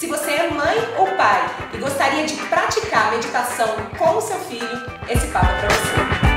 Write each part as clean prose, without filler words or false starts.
Se você é mãe ou pai e gostaria de praticar meditação com o seu filho, esse papo é para você.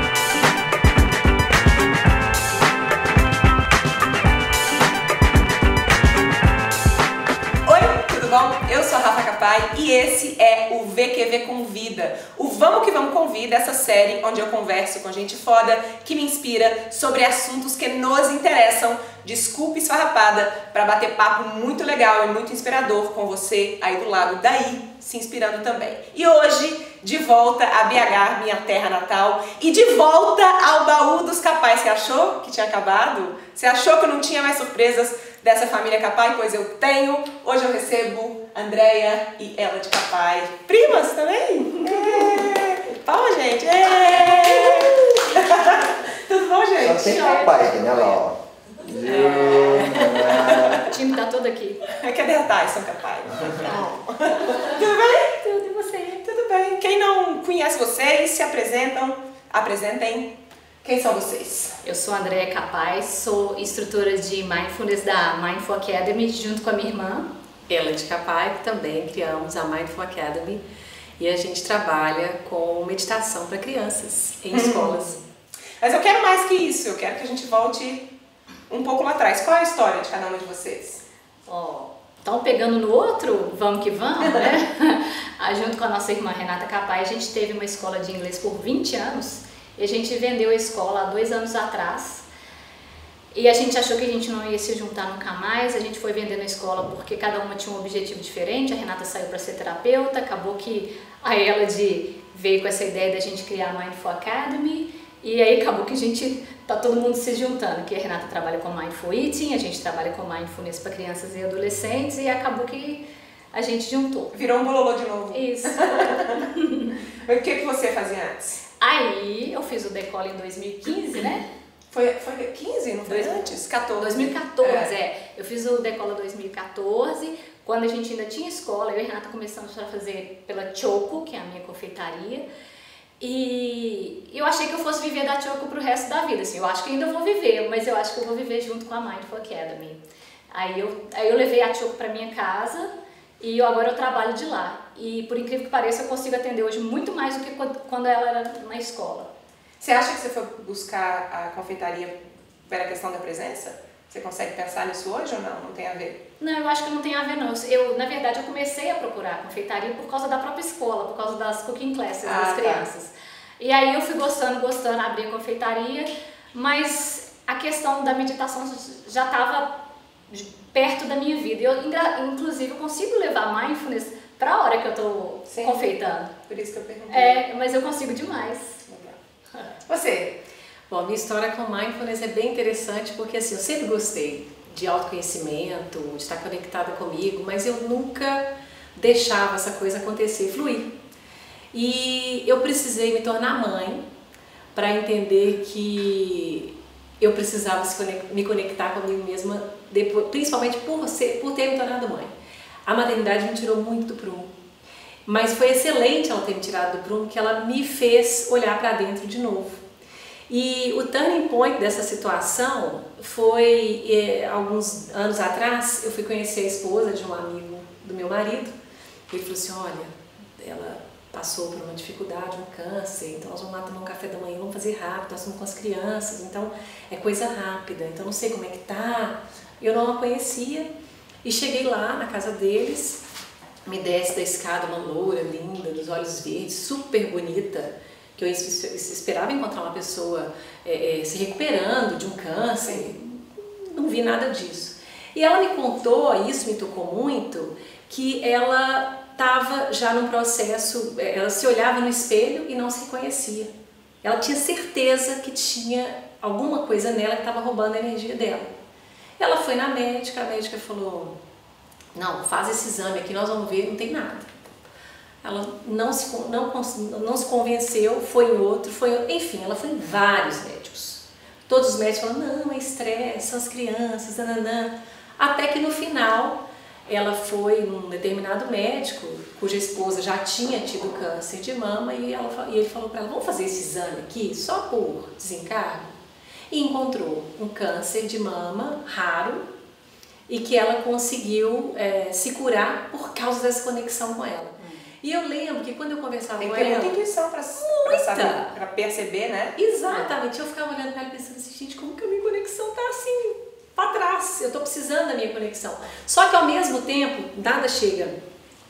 Eu sou a Rafa Capai e esse é o VQV Convida, o Vamos que Vamos Convida, essa série onde eu converso com gente foda que me inspira sobre assuntos que nos interessam. Desculpe esfarrapada para bater papo muito legal e muito inspirador com você aí do lado daí, se inspirando também. E hoje, de volta a BH, minha terra natal, e de volta ao baú dos Capais. Você achou que tinha acabado? Você achou que eu não tinha mais surpresas dessa família Capai? Pois eu tenho. Hoje eu recebo Andréia e ela de Capai. Primas também? Palma, gente! Tudo bom, gente? Só tem Capai aqui, né, Laura? O time tá todo aqui. Cadê a Tyson, Capai? Tudo bem? Tudo, e você? Tudo bem. Quem não conhece vocês, se apresentem. Quem são vocês? Eu sou a Andréia Capai, sou instrutora de Mindfulness da Mindful Academy, junto com a minha irmã, ela de Capai, que também criamos a Mindful Academy, e a gente trabalha com meditação para crianças em escolas. Mas eu quero mais que isso, eu quero que a gente volte um pouco lá atrás. Qual é a história de cada uma de vocês? Então, pegando no outro, vamos que vamos, né? Junto com a nossa irmã Renata Capai, a gente teve uma escola de inglês por 20 anos, e a gente vendeu a escola há 2 anos atrás. E a gente achou que a gente não ia se juntar nunca mais, a gente foi vendendo a escola porque cada uma tinha um objetivo diferente. A Renata saiu para ser terapeuta, acabou que a Elodie veio com essa ideia da gente criar a Mindful Academy, e aí acabou que a gente tá todo mundo se juntando, que a Renata trabalha com Mindful Eating, a gente trabalha com Mindfulness para crianças e adolescentes, e acabou que a gente juntou. Virou um bololô de novo. Isso. Mas o que você fazia antes? Aí eu fiz o Decola em 2015, né? Foi 15, não foi antes? 14. 2014, Eu fiz o Decola 2014, quando a gente ainda tinha escola. Eu e a Renata começamos a fazer pela Choco, que é a minha confeitaria. E eu achei que eu fosse viver da Choco pro resto da vida. Assim, eu acho que ainda vou viver, mas eu acho que eu vou viver junto com a Mindful Academy. Aí eu levei a Choco pra minha casa e agora eu trabalho de lá. E por incrível que pareça, eu consigo atender hoje muito mais do que quando ela era na escola. Você acha que você foi buscar a confeitaria pela questão da presença? Você consegue pensar nisso hoje ou não? Não tem a ver? Não, eu acho que não tem a ver não. Na verdade, eu comecei a procurar a confeitaria por causa da própria escola, por causa das cooking classes das crianças. E aí eu fui gostando, abri a confeitaria, mas a questão da meditação já estava perto da minha vida. Eu, inclusive, eu consigo levar mindfulness para a hora que eu estou confeitando. Por isso que eu perguntei. Mas eu consigo demais. Legal. Você? Bom, a minha história com Mindfulness é bem interessante porque assim, eu sempre gostei de autoconhecimento, de estar conectada comigo, mas eu nunca deixava essa coisa acontecer, fluir. E eu precisei me tornar mãe para entender que eu precisava me conectar comigo mesma, depois, principalmente por ter me tornado mãe. A maternidade me tirou muito do prumo, mas foi excelente ela ter me tirado do prumo, que ela me fez olhar para dentro de novo. E o turning point dessa situação foi, alguns anos atrás, eu fui conhecer a esposa de um amigo do meu marido. Ele falou assim, olha, ela passou por uma dificuldade, um câncer, então nós vamos lá tomar um café da manhã, vamos fazer rápido, nós estamos com as crianças, então é coisa rápida, então não sei como é que tá. Eu não a conhecia e cheguei lá na casa deles, me desce da escada uma loura linda, dos olhos verdes, super bonita, que eu esperava encontrar uma pessoa se recuperando de um câncer, não vi nada disso. E ela me contou, e isso me tocou muito, que ela estava já num processo, ela se olhava no espelho e não se reconhecia. Ela tinha certeza que tinha alguma coisa nela que estava roubando a energia dela. Ela foi na médica, a médica falou, não, faz esse exame aqui, nós vamos ver, não tem nada. Ela não se convenceu, foi em outro, enfim, ela foi em vários médicos. Todos os médicos falaram, não, é estresse, são as crianças, nananã. Até que no final, ela foi num determinado médico, cuja esposa já tinha tido câncer de mama, e ele falou para ela, vamos fazer esse exame aqui, só por desencargo? E encontrou um câncer de mama raro, e que ela conseguiu se curar por causa dessa conexão com ela. E eu lembro que quando eu conversava com ela... Tem que ter muita intuição para saber, para perceber, né? Exatamente. Eu ficava olhando para ela pensando assim, gente, como que a minha conexão tá assim, para trás? Eu tô precisando da minha conexão. Só que ao mesmo tempo, nada chega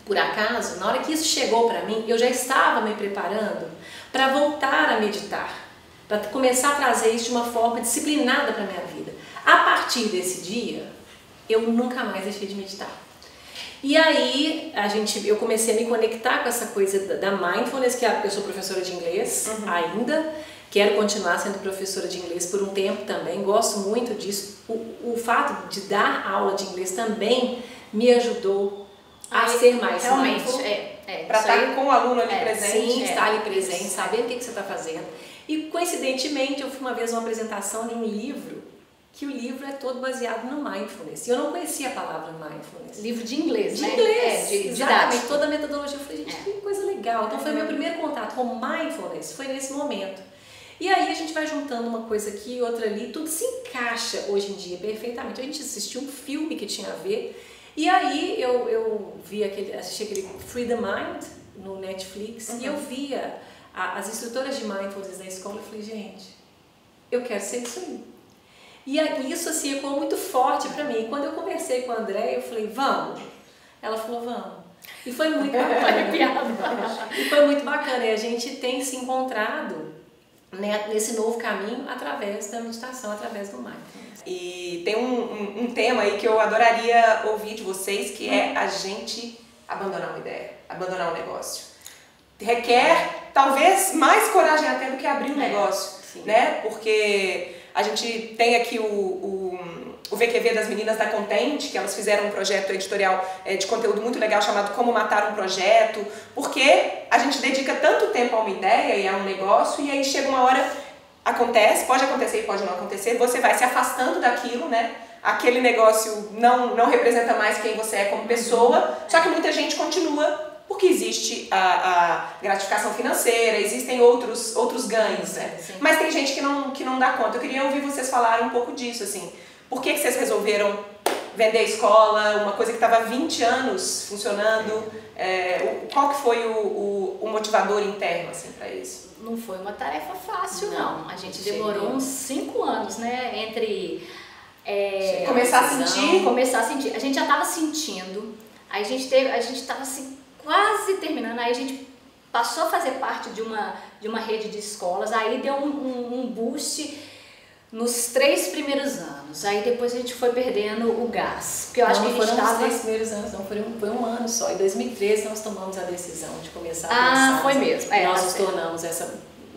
por acaso. Na hora que isso chegou para mim, eu já estava me preparando para voltar a meditar, para começar a trazer isso de uma forma disciplinada para minha vida. A partir desse dia, eu nunca mais deixei de meditar. E aí eu comecei a me conectar com essa coisa da mindfulness, que eu sou professora de inglês ainda, quero continuar sendo professora de inglês por um tempo também, gosto muito disso. O fato de dar aula de inglês também me ajudou a ser mais mindful. Para estar com o aluno ali presente. Sim, estar ali presente, saber o que você está fazendo. E coincidentemente eu fui uma vez numa apresentação de um livro, que o livro é todo baseado no mindfulness. E eu não conhecia a palavra mindfulness. Livro de inglês, né? De inglês, de exatamente. Toda a metodologia. Eu falei, gente, que coisa legal. Então foi meu primeiro contato com mindfulness, foi nesse momento. E aí a gente vai juntando uma coisa aqui e outra ali, tudo se encaixa hoje em dia perfeitamente. A gente assistiu um filme que tinha a ver, e aí eu vi assisti aquele Free the Mind no Netflix, e eu via as instrutoras de mindfulness na escola, e falei, gente, eu quero ser isso aí. E isso assim ecoou muito forte pra mim. Quando eu conversei com a Andréia, eu falei, vamos? Ela falou, vamos. E foi muito bacana. E foi muito bacana. E a gente tem se encontrado, né, nesse novo caminho através da meditação, através do mindfulness. E tem um tema aí que eu adoraria ouvir de vocês, que é a gente abandonar uma ideia, abandonar um negócio. Requer talvez mais coragem até do que abrir um negócio, né? Porque a gente tem aqui o VQV das meninas da Content, que elas fizeram um projeto editorial de conteúdo muito legal chamado Como Matar um Projeto, porque a gente dedica tanto tempo a uma ideia e a um negócio, e aí chega uma hora, pode acontecer e pode não acontecer, você vai se afastando daquilo, né? Aquele negócio não representa mais quem você é como pessoa, só que muita gente continua porque existe a gratificação financeira, existem outros ganhos, né? Mas tem gente que não dá conta. Eu queria ouvir vocês falarem um pouco disso, assim. Por que vocês resolveram vender a escola, uma coisa que estava há 20 anos funcionando? Qual que foi o motivador interno, assim, para isso? Não foi uma tarefa fácil, não. A gente demorou uns 5 anos, né? Entre começar a sentir. A gente já estava sentindo, aí a gente estava assim, quase terminando, aí a gente passou a fazer parte de uma rede de escolas, aí deu um boost nos 3 primeiros anos, aí depois a gente foi perdendo o gás, porque eu acho que a gente estava... Não foram os 3 primeiros anos, não, foi um ano só, em 2013 nós tomamos a decisão de começar a pensar. Foi mesmo. Nós nos tornamos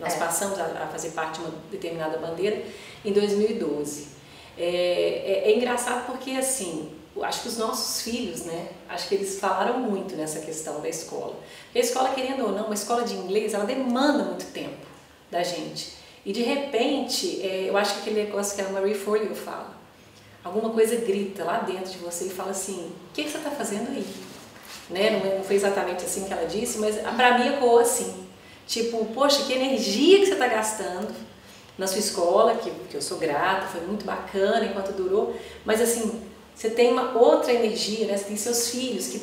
nós passamos a fazer parte de uma determinada bandeira em 2012. É engraçado porque, assim, acho que os nossos filhos, né, acho que eles falaram muito nessa questão da escola. Porque a escola, querendo ou não, uma escola de inglês, ela demanda muito tempo da gente. E de repente, eu acho que aquele negócio que a Marie Forleo fala, alguma coisa grita lá dentro de você e fala assim, o que você está fazendo aí? Né? Não foi exatamente assim que ela disse, mas pra mim ecoou assim, tipo, poxa, que energia que você está gastando na sua escola, que eu sou grata, foi muito bacana enquanto durou, mas assim, você tem uma outra energia, né? Você tem seus filhos que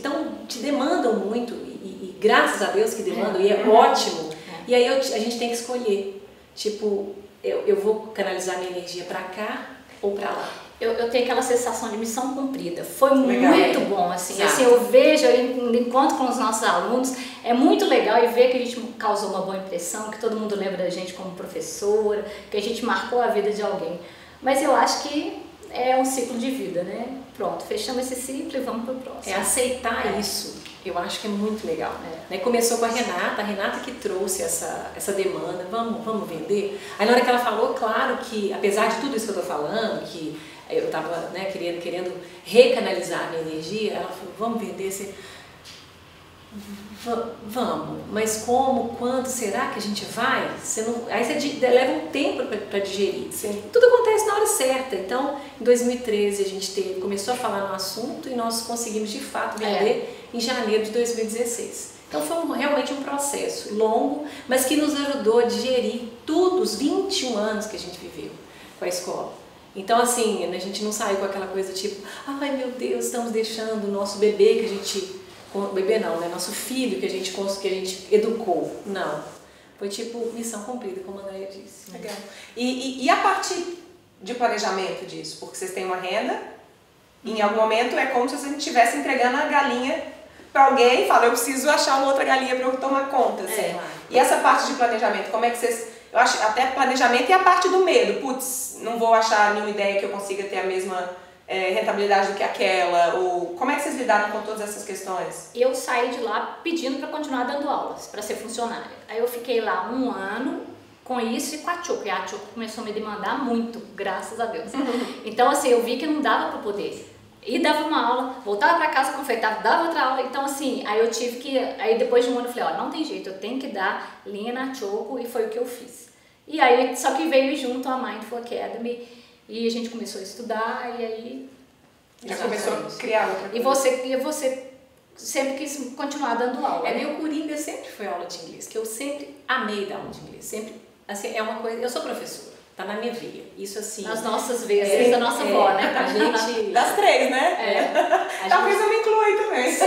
te demandam muito e graças a Deus que demandam, e é ótimo. E aí a gente tem que escolher, tipo, eu vou canalizar minha energia pra cá ou pra lá. Eu tenho aquela sensação de missão cumprida. Foi muito bom, assim. Eu vejo, eu encontro com os nossos alunos, é muito legal e ver que a gente causou uma boa impressão, que todo mundo lembra da gente como professora, que a gente marcou a vida de alguém. Mas eu acho que é um ciclo de vida, né? Pronto, fechamos esse ciclo e vamos pro próximo. Aceitar isso, eu acho que é muito legal. Né? Começou com a Renata que trouxe essa demanda, vamos vender. Aí na hora que ela falou, claro que, apesar de tudo isso que eu tô falando, que eu estava, né, querendo recanalizar a minha energia, ela falou, vamos vender, vamos, mas como, quanto, será que a gente vai? Aí você leva um tempo para digerir. Tudo acontece na hora certa. Então, em 2013 a gente começou a falar no assunto e nós conseguimos de fato vender em janeiro de 2016. Então foi realmente um processo longo, mas que nos ajudou a digerir tudo, os 21 anos que a gente viveu com a escola. Então, assim, a gente não saiu com aquela coisa tipo, ai meu Deus, estamos deixando o nosso bebê que a gente... Bebê não, né? Nosso filho que a gente educou. Não. Foi tipo missão cumprida, como a Andréia disse. Legal. E a parte de planejamento disso? Porque vocês têm uma renda, e em algum momento é como se você estivesse entregando a galinha para alguém e fala, eu preciso achar uma outra galinha para eu tomar conta. Assim. Claro. E essa parte de planejamento, como é que vocês... Eu acho até planejamento e a parte do medo. Putz, não vou achar nenhuma ideia que eu consiga ter a mesma rentabilidade do que aquela. Ou como é que vocês lidaram com todas essas questões? Eu saí de lá pedindo para continuar dando aulas, para ser funcionária. Aí eu fiquei lá 1 ano com isso e com a Choco. E a Choco começou a me demandar muito, graças a Deus. Então, assim, eu vi que não dava para poder. E dava uma aula, voltava para casa, confeitava, dava outra aula. Então, assim, aí eu tive que... Aí depois de 1 ano eu falei, ó, não tem jeito, eu tenho que dar linha na Choco, e foi o que eu fiz. E aí, só que veio junto a Mindful Academy e a gente começou a estudar e aí... Já começou a criar outra coisa. E você sempre quis continuar dando aula. Meu coringa sempre foi aula de inglês, que eu sempre amei dar aula de inglês. Sempre, assim, é uma coisa... Eu sou professora, tá na minha veia. Isso, assim... Nas nossas vezes, da nossa avó, né? A gente... Das 3, né? Talvez eu me inclua aí também. Sim,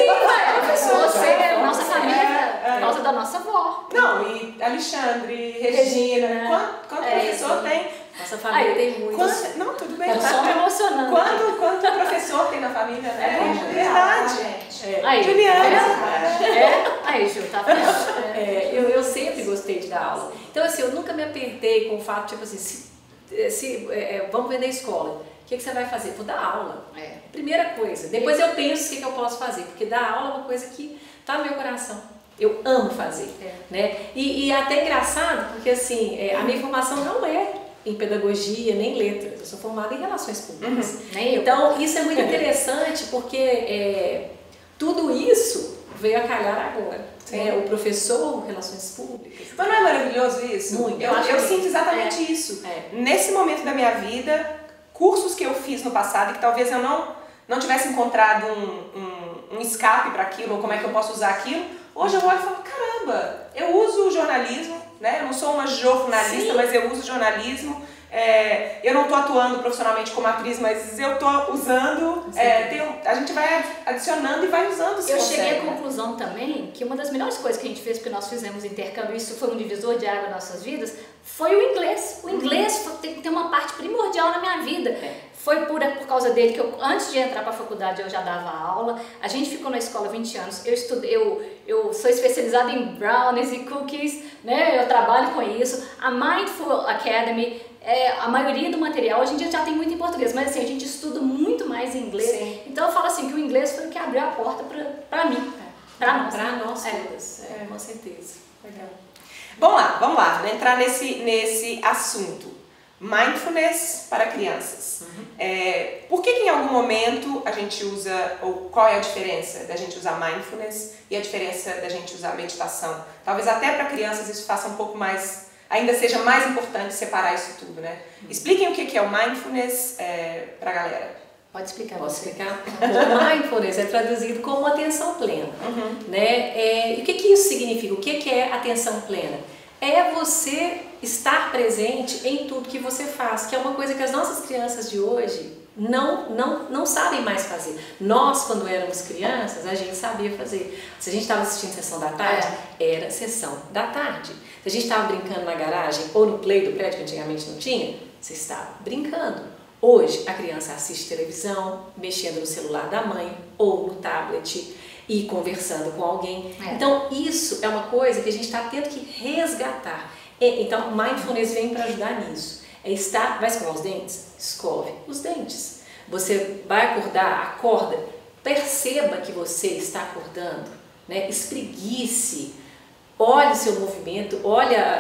você, nossa família, por causa da nossa avó. Não, e Alexandre, Regina, quanto professor tem? Nossa família tem muito. Não, tudo bem. Eu só me emocionando. Quanto professor tem na família, né? É verdade. Aí, Juliana. Aí, Ju, tá vendo? Eu sempre gostei de dar aula. Então, assim, eu nunca me apertei com o fato, tipo assim, vamos vender escola. O que você vai fazer? Vou dar aula. Primeira coisa. Depois eu penso o que eu posso fazer, porque dar aula é uma coisa que tá no meu coração. Eu amo fazer, né? E é até engraçado, porque assim, a minha formação não é em pedagogia, nem letras. Eu sou formada em relações públicas. Então, isso é muito interessante, porque tudo isso veio a calhar agora. O professor, relações públicas. Mas não é maravilhoso isso? Muito. Eu sinto exatamente isso. Nesse momento da minha vida, cursos que eu fiz no passado e que talvez eu não tivesse encontrado um escape para aquilo, ou como é que eu posso usar aquilo, hoje eu olho e falo, caramba, eu uso o jornalismo, né? Eu não sou uma jornalista, mas eu uso jornalismo. Eu não estou atuando profissionalmente como atriz, mas eu estou usando, a gente vai adicionando e vai usando. Eu cheguei à conclusão também que uma das melhores coisas que a gente fez, porque nós fizemos intercâmbio, isso foi um divisor de água nas nossas vidas, foi o inglês. O inglês tem que ter uma parte primordial na minha vida. Foi por causa dele que eu, antes de entrar para a faculdade, eu já dava aula. A gente ficou na escola 20 anos. Eu sou especializada em brownies e cookies, né? Eu trabalho com isso. A Mindful Academy, a maioria do material hoje em dia já tem muito em português, mas assim, a gente estuda muito mais em inglês. Sim. Então eu falo assim que o inglês foi o que abriu a porta para mim, para nós todas. Com certeza. Legal. Vamos lá, entrar nesse assunto. Mindfulness para crianças. Por que em algum momento a gente usa, ou qual é a diferença da gente usar mindfulness e a diferença da gente usar meditação? Talvez até para crianças isso faça um pouco mais, ainda seja mais importante separar isso tudo, né? Expliquem o que é o mindfulness para a galera. Pode explicar. Posso explicar? O mindfulness é traduzido como atenção plena. Né? E o que isso significa? O que é atenção plena? É você estar presente em tudo que você faz, que é uma coisa que as nossas crianças de hoje não sabem mais fazer. Nós, quando éramos crianças, a gente sabia fazer. Se a gente estava assistindo sessão da tarde, era sessão da tarde. Se a gente estava brincando na garagem ou no play do prédio, que antigamente não tinha, você estava brincando. Hoje, a criança assiste televisão, mexendo no celular da mãe ou no tablet e conversando com alguém. Então, isso é uma coisa que a gente está tendo que resgatar. Então, mindfulness vem para ajudar nisso. Vai escovar os dentes? Escove os dentes. Você vai acordar, acorda, perceba que você está acordando, né? Espreguice, olhe o seu movimento,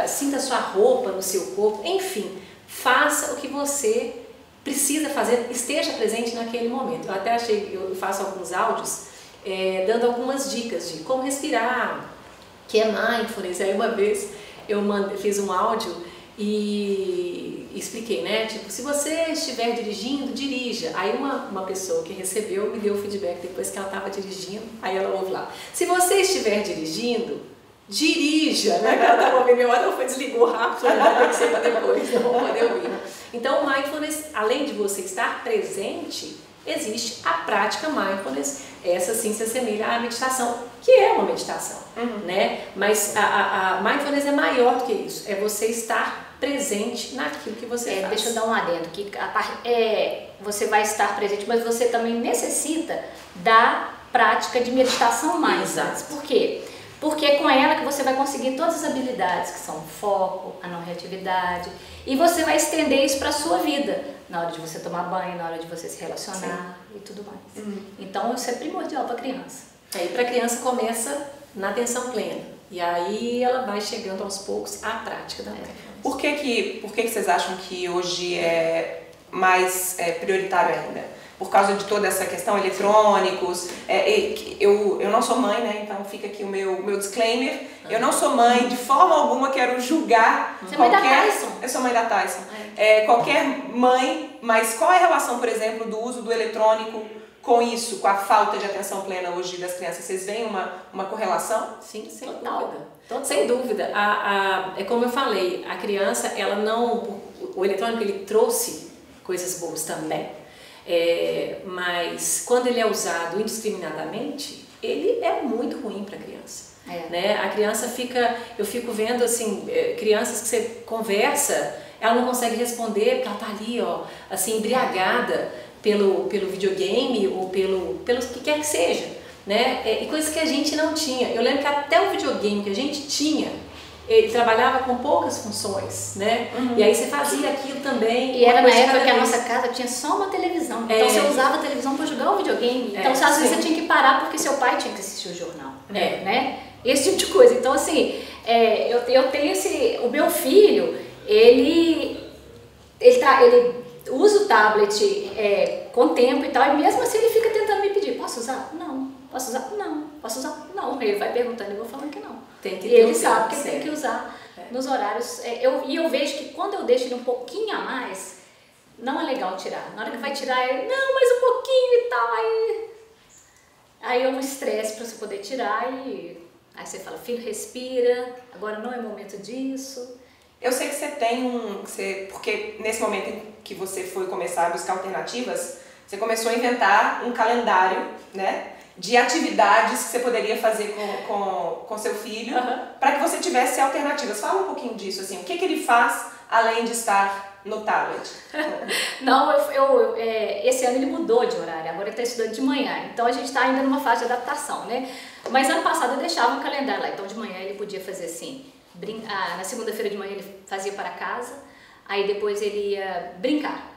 sinta a sua roupa no seu corpo, enfim, faça o que você precisa fazer, esteja presente naquele momento. Eu até eu faço alguns áudios dando algumas dicas de como respirar, que é mindfulness. Aí uma vez eu fiz um áudio e expliquei, né? Tipo, se você estiver dirigindo, dirija. Aí uma pessoa que recebeu me deu o feedback depois que ela estava dirigindo, aí ela ouve lá. Se você estiver dirigindo, dirija, né? Ela estava ouvindo minha ela foi desligou rápido, falou, vai ter que ser para depois, não vou poder ouvir. Então, o mindfulness, além de você estar presente, existe a prática mindfulness, essa sim se assemelha à meditação, que é uma meditação, né? Mas a mindfulness é maior do que isso, é você estar presente naquilo que você faz. Deixa eu dar um adendo, que você vai estar presente, mas você também necessita da prática de meditação mindfulness. Por quê? Porque é com ela que você vai conseguir todas as habilidades, que são o foco, a não reatividade, e você vai estender isso para a sua vida, na hora de você tomar banho, na hora de você se relacionar e tudo mais. Então isso é primordial para a criança. Aí para a criança começa na atenção plena, e aí ela vai chegando aos poucos à prática da mindfulness. Por que vocês acham que hoje é mais prioritário ainda? Por causa de toda essa questão, eletrônicos, eu não sou mãe, né? Então fica aqui o meu disclaimer. Eu não sou mãe, de forma alguma quero julgar Você é mãe da Tyson? Eu sou mãe da Tyson. Qualquer mãe, mas qual é a relação, por exemplo, do uso do eletrônico com isso, com a falta de atenção plena hoje das crianças? Vocês veem uma correlação? Sim, sem dúvida. Sem dúvida. É como eu falei, a criança, ela não... O eletrônico, ele trouxe coisas boas também. Mas quando ele é usado indiscriminadamente, ele é muito ruim para a criança. Né? A criança eu fico vendo assim, crianças que você conversa, ela não consegue responder porque ela está ali, ó, assim, embriagada pelo videogame ou pelo que quer que seja, né? E coisas que a gente não tinha. Eu lembro que até o videogame que a gente tinha, ele trabalhava com poucas funções, né? E aí você fazia aquilo também. E era na época que a nossa casa tinha só uma televisão. Então você usava a televisão para jogar o videogame. Então às vezes você tinha que parar porque seu pai tinha que assistir o jornal, né? Esse tipo de coisa. Então assim, eu tenho o meu filho, ele usa o tablet com tempo e tal, e mesmo assim ele fica tentando me pedir, posso usar? Não. Posso usar? Não. Posso usar? Não. Ele vai perguntando e eu vou falando que não. E ele sabe que tem que usar nos horários. E eu vejo que quando eu deixo ele um pouquinho a mais, não é legal tirar. Na hora que vai tirar, ele, não, mais um pouquinho e tal. Aí é um estresse para você poder tirar e aí você fala, filho, respira, agora não é momento disso. Eu sei que você tem porque nesse momento em que você foi começar a buscar alternativas, você começou a inventar um calendário, né? De atividades que você poderia fazer com seu filho, para que você tivesse alternativas. Fala um pouquinho disso, assim, o que ele faz além de estar no tablet? Não, esse ano ele mudou de horário, agora ele está estudando de manhã, então a gente está ainda numa fase de adaptação, né? Mas ano passado eu deixava um calendário lá, então de manhã ele podia fazer assim, na segunda-feira de manhã ele fazia para casa, aí depois ele ia brincar.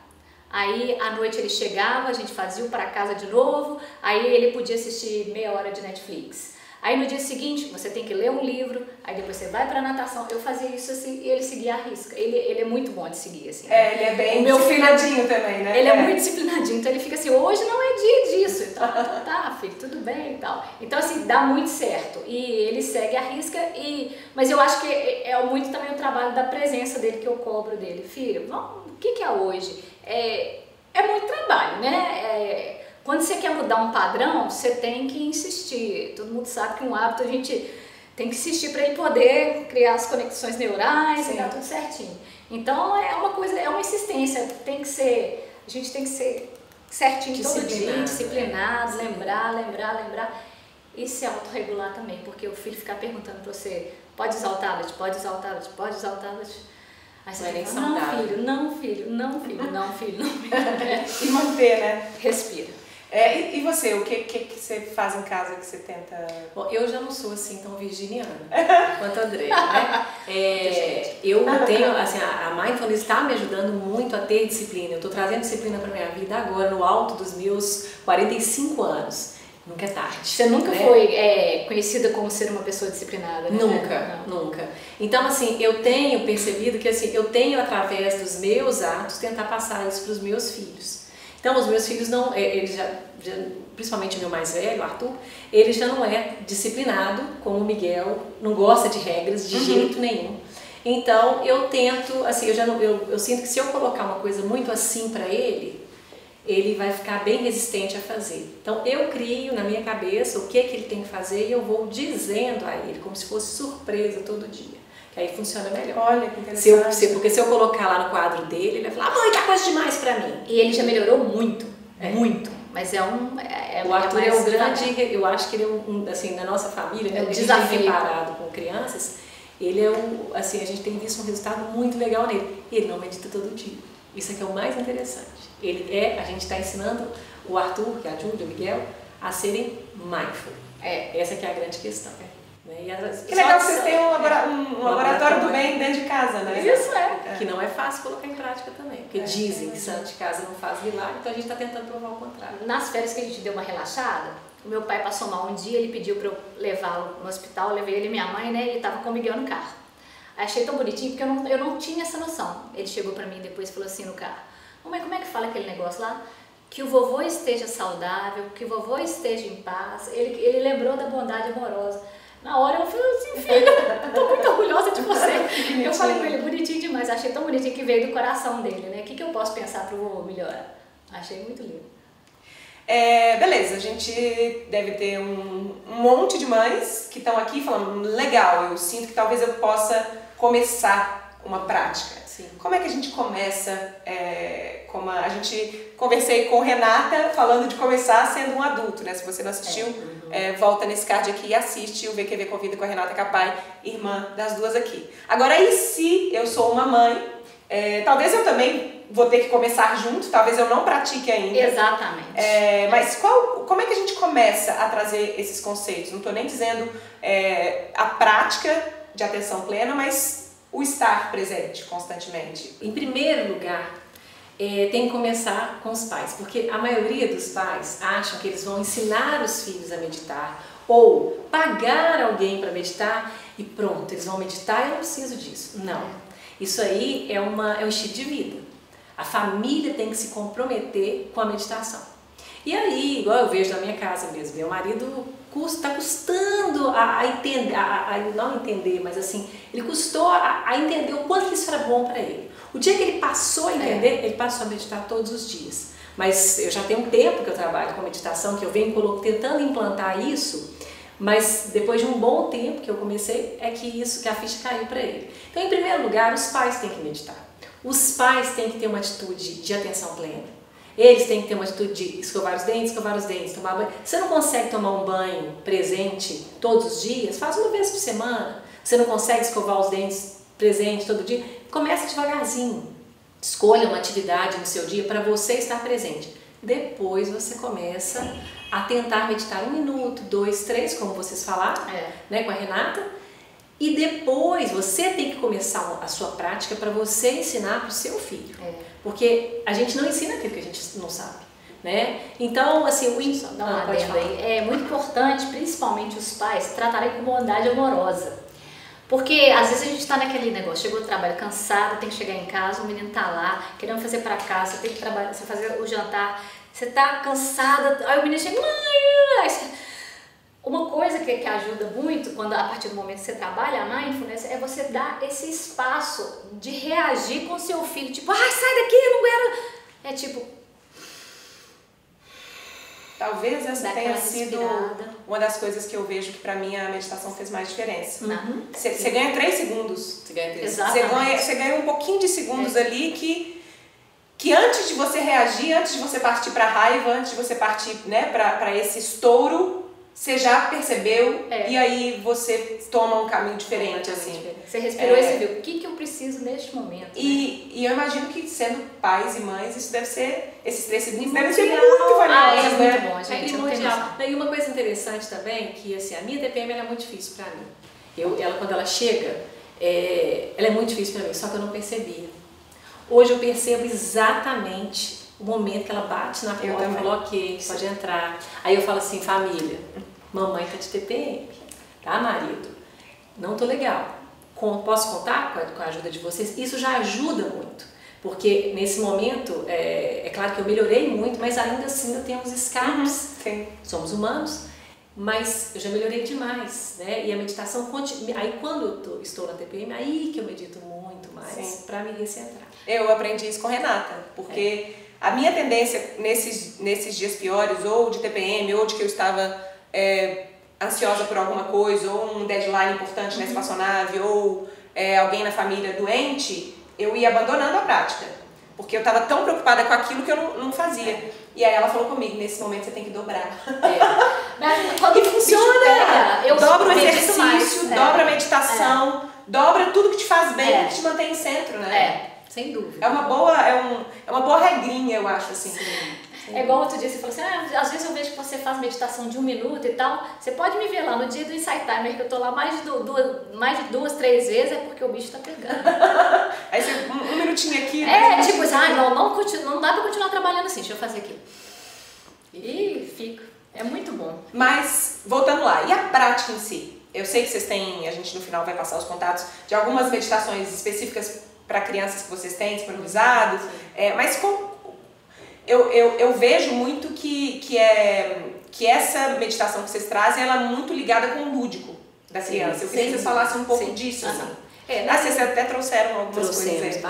Aí à noite ele chegava, a gente fazia o para casa de novo, aí ele podia assistir meia hora de Netflix. Aí no dia seguinte você tem que ler um livro, aí depois você vai pra natação. Eu fazia isso assim e ele seguia a risca. Ele é muito bom de seguir assim. Ele é bem disciplinadinho também, né? Ele é muito disciplinadinho, então ele fica assim, hoje não é dia disso. Então, tá filho, tudo bem e tal. Então assim, dá muito certo. E ele segue a risca, mas eu acho que é muito também o trabalho da presença dele que eu cobro dele. Filho, o que é hoje? É muito trabalho, né? Quando você quer mudar um padrão, você tem que insistir. Todo mundo sabe que um hábito a gente tem que insistir para ele poder criar as conexões neurais e dar tudo certinho. Então é uma coisa, é uma insistência. A gente tem que ser certinho todo dia, disciplinado, lembrar e se autorregular também, porque o filho ficar perguntando para você, pode usar o tablet, pode usar o tablet, pode usar o tablet. Aí você vai falar, não filho. E manter, né? Respira. E você, o que você faz em casa que você tenta... Bom, eu já não sou assim tão virginiana quanto a André, né? Eu tenho, assim, a Mindfulness está me ajudando muito a ter disciplina. Eu estou trazendo disciplina para minha vida agora, no alto dos meus 45 anos. Nunca é tarde. Você nunca foi conhecida como ser uma pessoa disciplinada, né? Nunca. Então, assim, eu tenho percebido que, assim, eu tenho, através dos meus atos, tentar passar isso para os meus filhos. Então, os meus filhos não, eles já, principalmente o meu mais velho, o Arthur, ele já não é disciplinado, como o Miguel, não gosta de regras de jeito nenhum. Então, eu tento, assim, eu sinto que se eu colocar uma coisa muito assim para ele, ele vai ficar bem resistente a fazer. Então eu crio na minha cabeça o que ele tem que fazer e eu vou dizendo a ele, como se fosse surpresa todo dia. Que aí funciona melhor. Olha, que interessante. Porque se eu colocar lá no quadro dele, ele vai falar, mãe, tá coisa demais pra mim. E ele já melhorou muito, muito. Mas o Arthur é o grande, eu acho que ele é assim, na nossa família, né, o que desafio. a gente tem reparado com crianças, ele é assim, a gente tem visto um resultado muito legal nele. E ele não medita todo dia. Isso aqui é o mais interessante. A gente está ensinando o Arthur, que é a Júlia, o Miguel, a serem mindful. Essa que é a grande questão. Que legal que vocês têm um laboratório do bem dentro de casa, né? Isso Que não é fácil colocar em prática também. Porque dizem que santo de casa não faz milagre, então a gente está tentando provar o contrário. Nas férias que a gente deu uma relaxada, o meu pai passou mal um dia, ele pediu para eu levá-lo no hospital, eu levei ele e minha mãe, né? E ele estava com o Miguel no carro. Achei tão bonitinho porque eu não tinha essa noção. Ele chegou pra mim depois e falou assim no carro: mamãe, como é que fala aquele negócio lá? Que o vovô esteja saudável, que o vovô esteja em paz. Ele lembrou da bondade amorosa. Na hora eu falei assim, filho, eu tô muito orgulhosa de você. Eu falei com ele, bonitinho demais. Achei tão bonitinho que veio do coração dele, né? O que eu posso pensar pro vovô melhorar? Achei muito lindo. Beleza, a gente deve ter um monte de mães que estão aqui falando, legal, eu sinto que talvez eu possa começar uma prática. Sim. Como é que a gente começa? A gente conversei com Renata falando de começar sendo um adulto, né? Se você não assistiu, volta nesse card aqui e assiste o VQV Convida com a Renata Capai, irmã das duas aqui. Agora, e se eu sou uma mãe, talvez eu também vou ter que começar junto, talvez eu não pratique ainda. Exatamente. Mas como é que a gente começa a trazer esses conceitos? Não estou nem dizendo a prática de atenção plena, mas o estar presente constantemente. Em primeiro lugar, tem que começar com os pais, porque a maioria dos pais acham que eles vão ensinar os filhos a meditar ou pagar alguém para meditar e pronto, eles vão meditar e eu não preciso disso. Não, isso aí é um estilo de vida. A família tem que se comprometer com a meditação. E aí, igual eu vejo na minha casa mesmo, meu marido está custando a entender, não entender, mas assim, ele custou a entender o quanto isso era bom para ele. O dia que ele passou a entender, ele passou a meditar todos os dias. Mas eu já tenho um tempo que eu trabalho com meditação, que eu venho tentando implantar isso, mas depois de um bom tempo que eu comecei, que a ficha caiu para ele. Então, em primeiro lugar, os pais têm que meditar. Os pais têm que ter uma atitude de atenção plena. Eles têm que ter uma atitude de escovar os dentes, tomar banho. Você não consegue tomar um banho presente todos os dias? Faz uma vez por semana. Você não consegue escovar os dentes presente todo dia? Começa devagarzinho. Escolha uma atividade no seu dia para você estar presente. Depois você começa a tentar meditar 1 minuto, 2, 3, como vocês falaram, né, com a Renata. E depois você tem que começar a sua prática para você ensinar para o seu filho. Porque a gente não ensina aquilo que a gente não sabe, né? Então, assim, pode falar. É muito importante, principalmente os pais, tratarem com bondade amorosa. Porque às vezes a gente tá naquele negócio, chegou do trabalho cansado, tem que chegar em casa, o menino tá lá, querendo fazer para casa, você tem que trabalhar, você fazer o jantar, você tá cansada, aí o menino chega, mãe, uma coisa que ajuda muito, a partir do momento que você trabalha a mindfulness, é você dar esse espaço de reagir com o seu filho, tipo, ai, sai daqui, eu não quero... É tipo... Talvez essa tenha sido uma das coisas que eu vejo que pra mim a meditação fez mais diferença. Você ganha 3 segundos. Você ganha 3 segundos. Você ganha um pouquinho de segundos ali que antes de você reagir, antes de você partir pra raiva, antes de você partir, né, pra esse estouro, você já percebeu e aí você toma um caminho diferente, assim. Você respirou e você viu o que eu preciso neste momento. E eu imagino que sendo pais e mães, isso deve ser, esses 3 segundos devem ser muito valiosos, né? Muito bom, gente. É primordial. E uma coisa interessante também, que assim, a minha TPM ela é muito difícil pra mim. Quando ela chega, ela é muito difícil pra mim, só que eu não percebia. Hoje eu percebo exatamente o momento que ela bate na porta e fala, ok, pode entrar. Aí eu falo assim, família, mamãe tá de TPM, tá, marido? Não tô legal. Posso contar com a ajuda de vocês? Isso já ajuda muito, porque nesse momento, é claro que eu melhorei muito, mas ainda assim eu tenho uns escapes. Somos humanos, mas eu já melhorei demais, né? E a meditação continua. Aí quando eu estou na TPM, aí que eu medito muito mais para me recentrar. Eu aprendi isso com Renata, porque A minha tendência nesses dias piores, ou de TPM, ou de que eu estava ansiosa por alguma coisa, ou um deadline importante na espaçonave, ou alguém na família doente, eu ia abandonando a prática. Porque eu estava tão preocupada com aquilo que eu não fazia. E aí ela falou comigo, nesse momento você tem que dobrar. Mas quando e funciona! Eu dobra o acredito exercício, mais. dobra a meditação, dobra tudo que te faz bem, que te mantém em centro, né? Sem dúvida. É uma boa regrinha, eu acho, assim. É igual outro dia você falou assim, às vezes eu vejo que você faz meditação de 1 minuto e tal, você pode me ver lá no dia do Insight Timer, que eu tô lá mais de duas, 3 vezes, é porque o bicho tá pegando. Aí você, um minutinho aqui... Tipo assim, não dá pra continuar trabalhando assim, deixa eu fazer aqui. E fico. É muito bom. Mas, voltando lá, e a prática em si? Eu sei que vocês têm, a gente no final vai passar os contatos de algumas meditações específicas para crianças que vocês têm disponibilizados, mas eu vejo muito que essa meditação que vocês trazem, ela é muito ligada com o lúdico da criança. Eu queria que vocês falassem um pouco disso. Assim. Vocês até trouxeram algumas coisas aí.